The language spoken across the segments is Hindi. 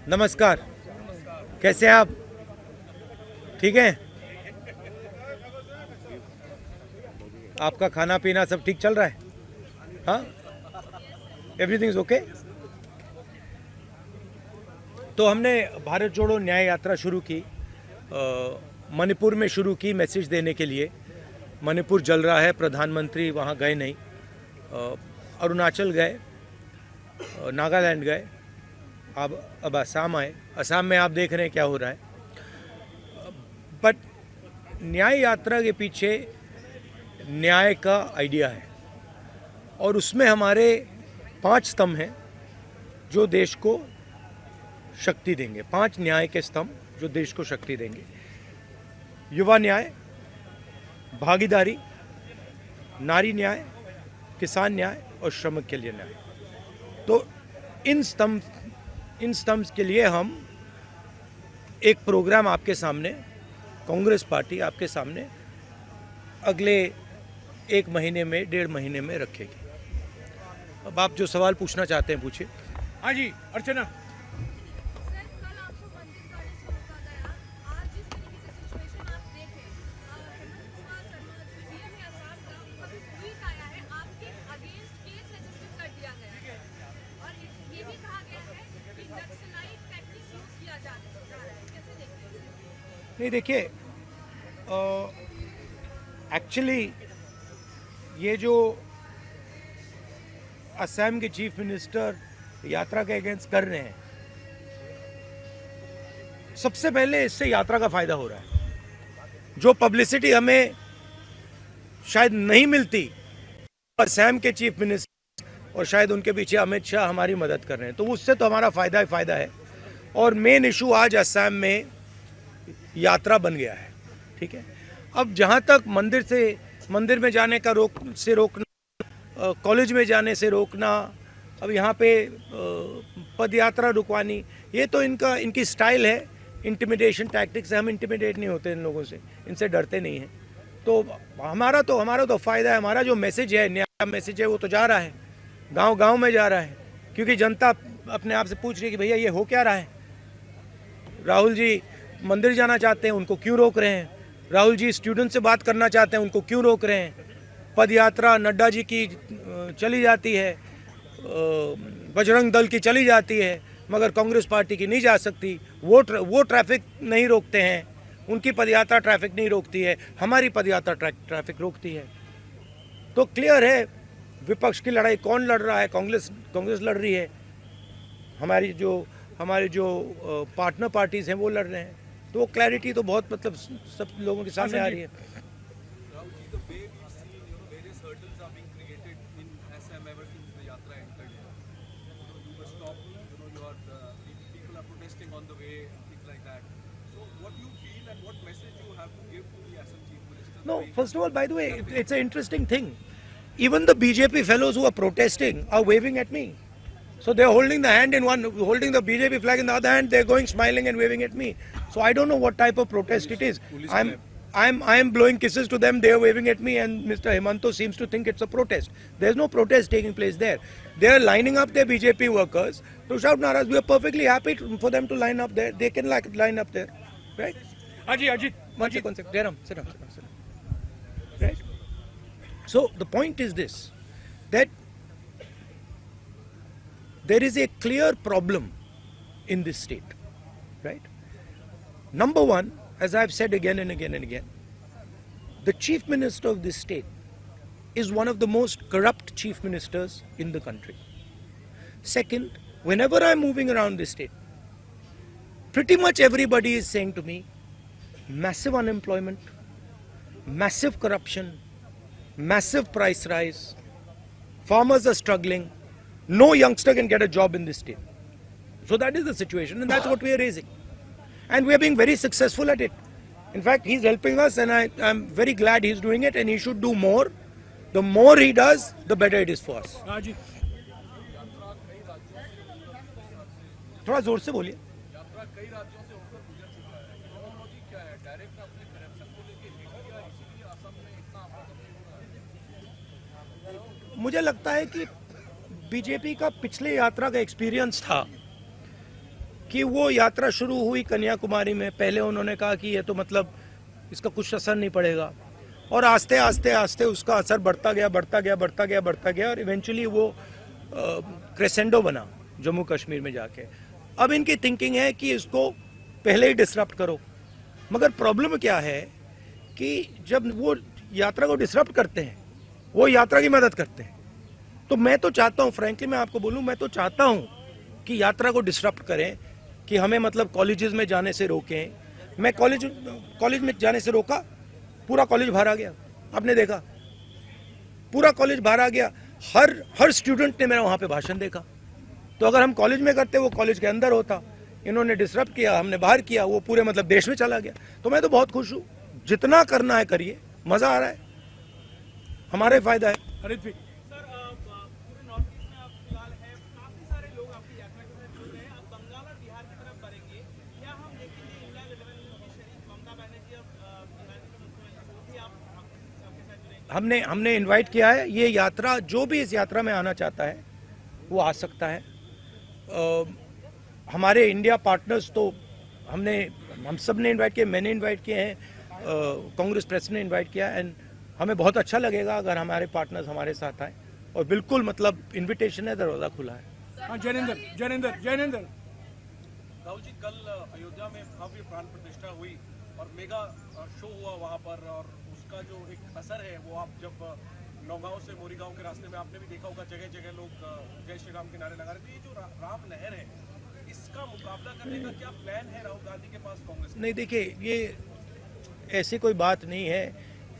नमस्कार, कैसे हैं आप? ठीक हैं? आपका खाना पीना सब ठीक चल रहा है? हाँ, एवरीथिंग इज ओके। तो हमने भारत जोड़ो न्याय यात्रा शुरू की, मणिपुर में शुरू की मैसेज देने के लिए। मणिपुर जल रहा है, प्रधानमंत्री वहाँ गए नहीं, अरुणाचल गए, नागालैंड गए, अब असम आए। असम में आप देख रहे हैं क्या हो रहा है। बट न्याय यात्रा के पीछे न्याय का आइडिया है और उसमें हमारे 5 स्तंभ हैं जो देश को शक्ति देंगे। 5 न्याय के स्तंभ जो देश को शक्ति देंगे। युवा न्याय, भागीदारी, नारी न्याय, किसान न्याय और श्रमिक के लिए न्याय। तो इन स्तंभ के लिए हम एक प्रोग्राम आपके सामने, कांग्रेस पार्टी आपके सामने अगले 1 महीने में, 1.5 महीने में रखेगी। अब आप जो सवाल पूछना चाहते हैं पूछिए। हाँ जी, अर्चना। नहीं, देखिए, एक्चुअली ये जो असम के चीफ मिनिस्टर यात्रा के अगेंस्ट कर रहे हैं, सबसे पहले इससे यात्रा का फायदा हो रहा है। जो पब्लिसिटी हमें शायद नहीं मिलती, असम के चीफ मिनिस्टर और शायद उनके पीछे अमित शाह हमारी मदद कर रहे हैं, तो उससे तो हमारा फायदा ही फायदा है। और मेन इशू आज असम में यात्रा बन गया है, ठीक है। अब जहाँ तक मंदिर में जाने का रोकना, कॉलेज में जाने से रोकना, अब यहाँ पे पद यात्रा रुकवानी, ये तो इनकी स्टाइल है, इंटिमिडेशन टैक्टिक्स है। हम इंटिमिडेट नहीं होते इन लोगों से, इनसे डरते नहीं हैं। तो हमारा तो फ़ायदा है। हमारा जो मैसेज है, नया मैसेज है, वो तो जा रहा है, गांव में जा रहा है, क्योंकि जनता अपने आप से पूछ रही है कि भैया ये हो क्या रहा है। राहुल जी मंदिर जाना चाहते हैं, उनको क्यों रोक रहे हैं? राहुल जी स्टूडेंट से बात करना चाहते हैं, उनको क्यों रोक रहे हैं? पद यात्रा नड्डा जी की चली जाती है, बजरंग दल की चली जाती है, मगर कांग्रेस पार्टी की नहीं जा सकती। वो ट्रैफिक नहीं रोकते हैं, उनकी पदयात्रा ट्रैफिक नहीं रोकती है, हमारी पदयात्रा ट्रैफिक रोकती है। तो क्लियर है विपक्ष की लड़ाई कौन लड़ रहा है। कांग्रेस लड़ रही है, हमारे जो पार्टनर पार्टीज हैं वो लड़ रहे हैं। तो वो क्लैरिटी तो बहुत, मतलब सब लोगों के सामने आ रही है। No, first of all, by the way, it's an interesting thing. Even the BJP fellows who are protesting are waving at me. So they're holding the BJP flag in the other hand, they're going smiling and waving at me. So I don't know what type of protest it is. I am blowing kisses to them, they're waving at me, and Mr. Himanto seems to think it's a protest. There's no protest taking place there. They're lining up their BJP workers to shout naras. We are perfectly happy for them to line up there. They can line up there, right? Ajit. One second. Sit down. Right? So the point is this, that there is a clear problem in this state, right? Number one, as I've said again and again, the chief minister of this state is one of the most corrupt chief ministers in the country. Second, whenever I'm moving around this state, pretty much everybody is saying to me, massive unemployment, massive corruption, massive price rise, farmers are struggling, no youngster can get a job in this state. So that is the situation, and that's what we are raising. And we are being very successful at it. In fact, he's helping us, and I'm very glad he's doing it, and he should do more. The more he does, the better it is for us. थोड़ा जोर से बोलिए। मुझे लगता है कि बीजेपी का पिछले यात्रा का एक्सपीरियंस था कि वो यात्रा शुरू हुई कन्याकुमारी में, पहले उन्होंने कहा कि ये तो मतलब इसका कुछ असर नहीं पड़ेगा, और आस्ते आस्ते आस्ते उसका असर बढ़ता गया बढ़ता गया बढ़ता गया बढ़ता गया, और इवेंचुअली वो क्रेसेंडो बना जम्मू कश्मीर में जाके। अब इनकी थिंकिंग है कि इसको पहले ही डिसरप्ट करो, मगर प्रॉब्लम क्या है कि जब वो यात्रा को डिसरप्ट करते हैं, वो यात्रा की मदद करते हैं। तो मैं तो चाहता हूँ, फ्रैंकली मैं आपको बोलूँ, मैं तो चाहता हूँ कि यात्रा को डिसरप्ट करें, कि हमें मतलब कॉलेजेस में जाने से रोकें। मैं कॉलेज में जाने से रोका, पूरा कॉलेज भरा गया, आपने देखा, पूरा कॉलेज भरा गया, हर स्टूडेंट ने मेरा वहाँ पे भाषण देखा। तो अगर हम कॉलेज में करते, वो कॉलेज के अंदर होता, इन्होंने डिसरप्ट किया, हमने बाहर किया, वो पूरे मतलब देश में चला गया। तो मैं तो बहुत खुश हूँ, जितना करना है करिए, मजा आ रहा है, हमारा फायदा है। अरित भी सर पूरे नॉर्थ ईस्ट में आप फिलहाल है, काफी सारे लोग आपकी यात्रा के साथ जुड़ रहे हैं। आप बंगाल और बिहार की तरफ बढ़ेंगे, क्या हम देखेंगे इंडिया 11 की शरीफ ममता बनर्जी और बिहार के मुख्यमंत्री वो भी आपके साथ जुड़ेंगे? हमने इनवाइट किया है। ये यात्रा, जो भी इस यात्रा में आना चाहता है वो आ सकता है। हमारे इंडिया पार्टनर्स तो हम सब ने इनवाइट किए, मैंने इनवाइट किए हैं, कांग्रेस प्रेसिडेंट ने इनवाइट किया, एंड हमें बहुत अच्छा लगेगा अगर हमारे पार्टनर्स हमारे साथ आए। और बिल्कुल मतलब इनविटेशन है, दरवाजा खुला है। हाँ, जैनेंद्र जैनेंद्र जैनेंद्र राहुल जी, कल अयोध्या में भव्य प्राण प्रतिष्ठा हुई और मेगा शो हुआ वहां पर, और उसका जो एक असर है वो आप जब नौगांव से मोरीगांव के रास्ते में आपने भी देखा होगा, जगह जगह लोग जय श्री राम के नारे लगा रहे थे। ये जो राम लहर है, इसका मुकाबला करने का क्या प्लान है राहुल गांधी के पास, कांग्रेस? नहीं, देखिए, ये ऐसी कोई बात नहीं है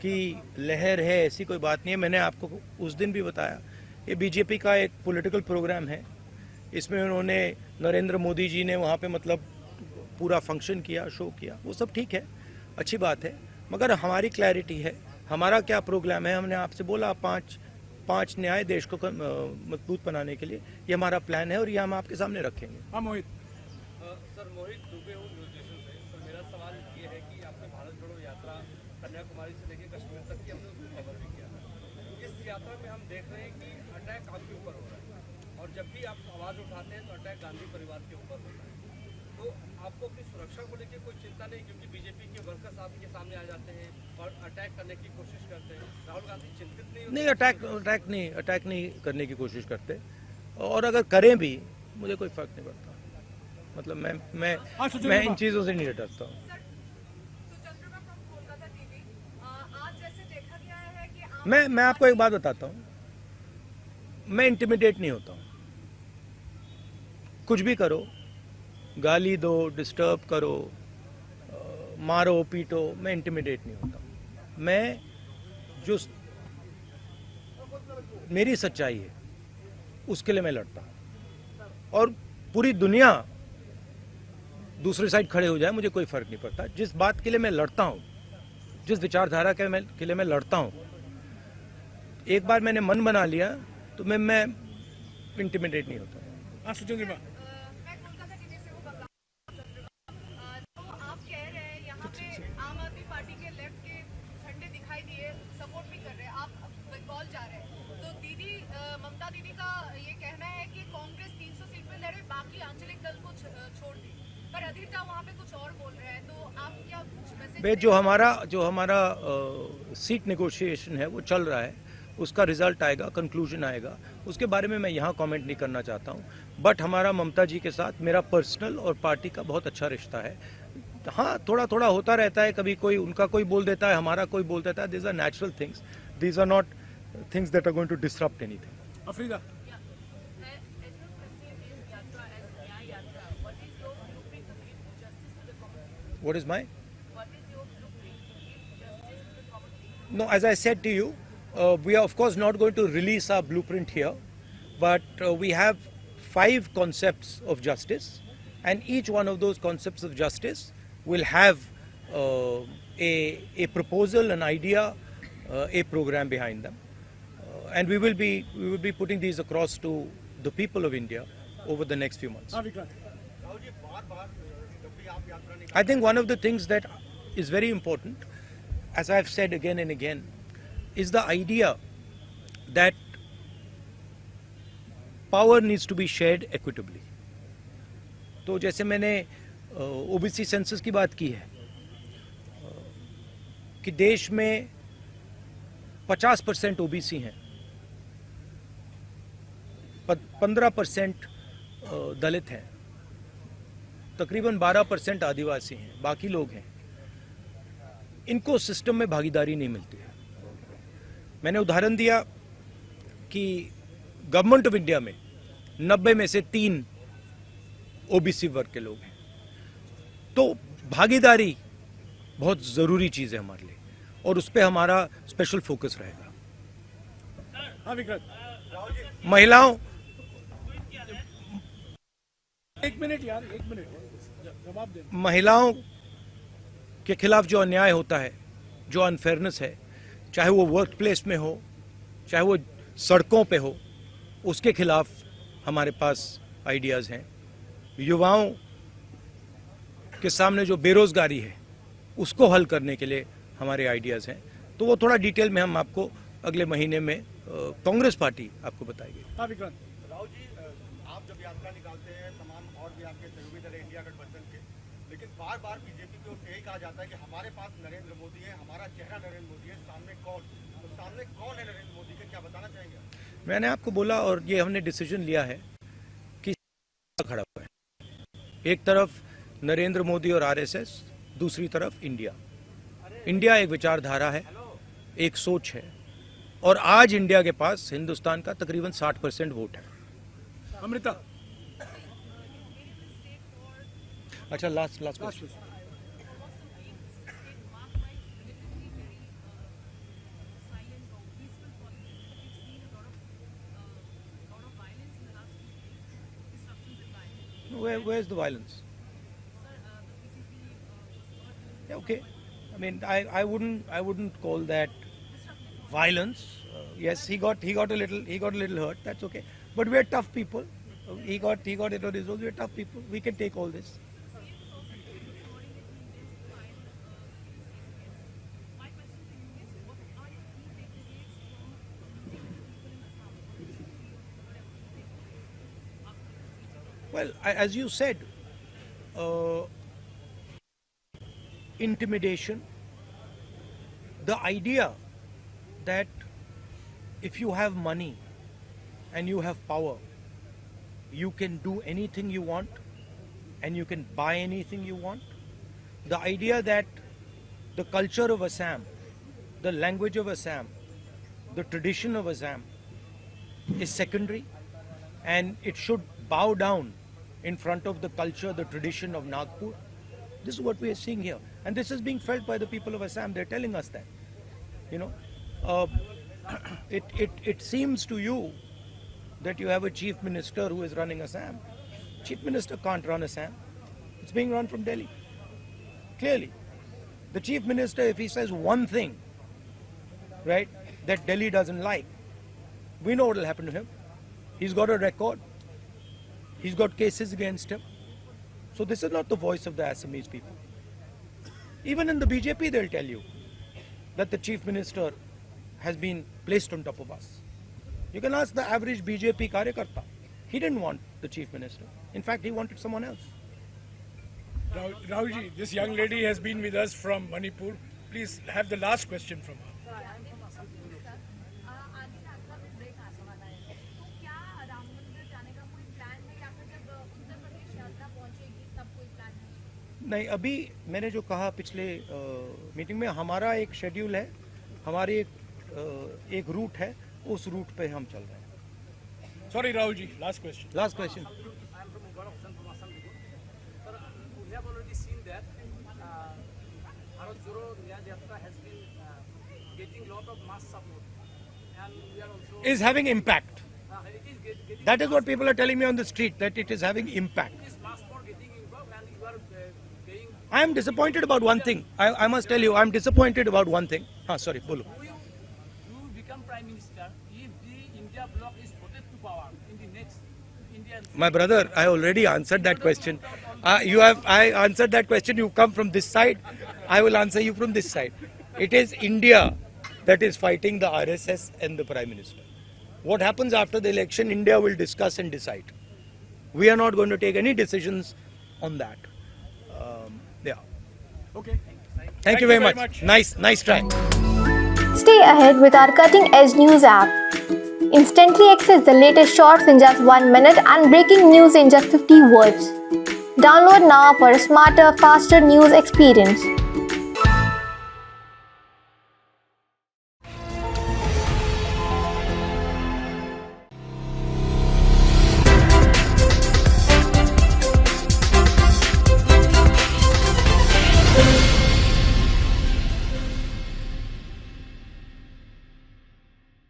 कि लहर है, ऐसी कोई बात नहीं है। मैंने आपको उस दिन भी बताया, ये बीजेपी का एक पॉलिटिकल प्रोग्राम है। इसमें उन्होंने, नरेंद्र मोदी जी ने वहाँ पे मतलब पूरा फंक्शन किया, शो किया, वो सब ठीक है, अच्छी बात है, मगर हमारी क्लैरिटी है, हमारा क्या प्रोग्राम है। हमने आपसे बोला पांच न्याय देश को मजबूत बनाने के लिए, ये हमारा प्लान है और ये हम आपके सामने रखेंगे। हाँ मोहित। सर, मोहित दुबे हूँ न्यूज नेशन से। सर, मेरा सवाल ये है कि आपने भारत जोड़ो यात्रा कन्याकुमारी से लेकर कश्मीर तक की हमने उसको कवर भी किया था। इस यात्रा में हम देख रहे हैं कि अटैक आपके ऊपर हो रहा है, और जब भी आप आवाज़ उठाते हैं तो अटैक गांधी परिवार के ऊपर होता है। तो आपको अपनी सुरक्षा को लेकर कोई चिंता नहीं, क्योंकि बीजेपी के वर्कर्स आपके सामने आ जाते हैं और अटैक करने की कोशिश करते हैं। राहुल गांधी चिंतित नहीं होते? नहीं, अटैक नहीं करने की कोशिश करते, और अगर करें भी मुझे कोई फर्क नहीं पड़ता। मतलब मैं इन चीज़ों से नहीं डरता हूँ। मैं आपको एक बात बताता हूँ, मैं इंटिमिडेट नहीं होता हूँ। कुछ भी करो, गाली दो, डिस्टर्ब करो, मारो पीटो, मैं इंटिमिडेट नहीं होता हूँ। मैं जो मेरी सच्चाई है उसके लिए मैं लड़ता हूँ, और पूरी दुनिया दूसरी साइड खड़े हो जाए, मुझे कोई फर्क नहीं पड़ता। जिस बात के लिए मैं लड़ता हूँ, जिस विचारधारा के लिए मैं लड़ता हूँ, एक बार मैंने मन बना लिया तो मैं इंटिमिडेट नहीं होता। हाँ, सुचेंद्र बा मैं कोलकाता टीवी से हूँ बंगाल। तो आप कह रहे हैं यहाँ पे आम आदमी पार्टी के लेफ्ट के झंडे दिखाई दिए, सपोर्ट भी कर रहे हैं, आप बंगाल जा रहे हैं। तो दीदी ममता दीदी का ये कहना है कि कांग्रेस 300 सीट पे लड़े, बाकी आंचलिक दल को छोड़ दी, पर अधिष्ठा वहाँ पे कुछ और बोल रहे हैं। तो आप क्या मैसेज? जो हमारा सीट नेगोशिएशन है वो चल रहा है, उसका रिजल्ट आएगा, कंक्लूजन आएगा, उसके बारे में मैं यहाँ कमेंट नहीं करना चाहता हूँ। बट हमारा ममता जी के साथ मेरा पर्सनल और पार्टी का बहुत अच्छा रिश्ता है। हाँ, थोड़ा थोड़ा होता रहता है, कभी कोई उनका कोई बोल देता है, हमारा कोई बोल देता है। These are natural things, these are not things that are going to disrupt anything. Afrida What is my? No, as I said to you, we are of course not going to release our blueprint here, but we have 5 concepts of justice, and each one of those concepts of justice will have a proposal, an idea, a program behind them, and we will be putting these across to the people of India over the next few months. हाँ Vikrant. I think one of the things that is very important, as I've said again and again, is the idea that power needs to be shared equitably. तो जैसे मैंने ओबीसी सेंसस की बात की है कि देश में 50% ओबीसी हैं, 15% दलित हैं, तकरीबन 12% आदिवासी हैं, बाकी लोग हैं। इनको सिस्टम में भागीदारी नहीं मिलती है। मैंने उदाहरण दिया कि गवर्नमेंट ऑफ इंडिया में 90 में से 3 ओबीसी वर्ग के लोग हैं। तो भागीदारी बहुत ज़रूरी चीज़ है हमारे लिए और उस पर हमारा स्पेशल फोकस रहेगा। हाँ विक्रांत, महिलाओं, 1 मिनट यार, 1 मिनट जवाब दे। महिलाओं के खिलाफ जो अन्याय होता है, जो अनफेयरनेस है, चाहे वो वर्क प्लेस में हो, चाहे वो सड़कों पे हो, उसके खिलाफ हमारे पास आइडियाज़ हैं। युवाओं के सामने जो बेरोजगारी है उसको हल करने के लिए हमारे आइडियाज़ हैं। तो वो थोड़ा डिटेल में हम आपको अगले महीने में कांग्रेस पार्टी आपको बताएगी। हाँ विक्रांत, राहुल जी, आप जब यात्रा निकालते हैं तमाम और भी आपके सहयोगी दल है इंडिया गठबंधन के, लेकिन बार बार बीजेपी की ओर से यही कहा जाता है कि हमारे पास नरेंद्र मोदी है, हमारा चेहरा नरेंद्र मोदी है, सामने कौन, तो सामने कौन है नरेंद्र मोदी के, क्या बताना चाहेंगे आप? मैंने आपको बोला और ये हमने डिसीजन लिया है कि खड़ा हुआ है। एक तरफ नरेंद्र मोदी और आरएसएस, दूसरी तरफ इंडिया। इंडिया एक विचारधारा है, एक सोच है और आज इंडिया के पास हिंदुस्तान का तकरीबन 60% वोट है। अमृता, अच्छा, last question. Where's the violence? Yeah, okay. I mean, I wouldn't call that violence. Yes, he got a little hurt. That's okay. But we're tough people. He got it on his own. We're tough people. We can take all this. Well, as you said, intimidation, the idea that if you have money and you have power, you can do anything you want and you can buy anything you want. The idea that the culture of Assam, the language of Assam, the tradition of Assam is secondary and it should bow down in front of the culture, the tradition of Nagpur. This is what we are seeing here. And this is being felt by the people of Assam. They're telling us that. You know, it seems to you that you have a chief minister who is running Assam. Chief minister can't run Assam. It's being run from Delhi. Clearly. The chief minister, if he says one thing, right, that Delhi doesn't like, we know what will happen to him. He's got a record. He's got cases against him. So this is not the voice of the Assamese people. Even in the BJP, they'll tell you that the chief minister has been placed on top of us. You can ask the average BJP karyakarta. He didn't want the chief minister. In fact, he wanted someone else. Rahul ji, this young lady has been with us from Manipur. Please have the last question from her. आधी यात्रा में ब्रेक आने वाला है, तो क्या राम मंदिर जाने का कोई प्लान है या फिर जब उत्तर प्रदेश यात्रा पहुंचेगी तब कोई प्लान है? नहीं, अभी मैंने जो कहा पिछले मीटिंग में, हमारा एक शेड्यूल है, हमारी एक रूट है, उस रूट पे हम चल रहे हैं। Sorry Rahul ji, last question. Last question. I am from Uttarakhand, from Assam. Sir, we have already seen that Bharat Joro Nyaya Yatra has been getting lot of mass support, and we are also Is having impact. it is getting That is what people are telling me on the street, that it is having impact. this mass for getting involved, and you are paying. I am disappointed about one thing. I must tell you, I am disappointed about one thing. Sorry, bolo. You become Prime Minister if the India bloc is voted to power in the next Indian. My brother, I already answered that question. I answered that question. You come from this side. I will answer you from this side. It is India that is fighting the RSS and the Prime Minister. What happens after the election, India will discuss and decide. We are not going to take any decisions on that. Yeah. Okay. Thank you very much. Nice try. Stay ahead with our cutting-edge news app. Instantly access the latest shorts in just 1 minute and breaking news in just 50 words. Download now for a smarter, faster news experience.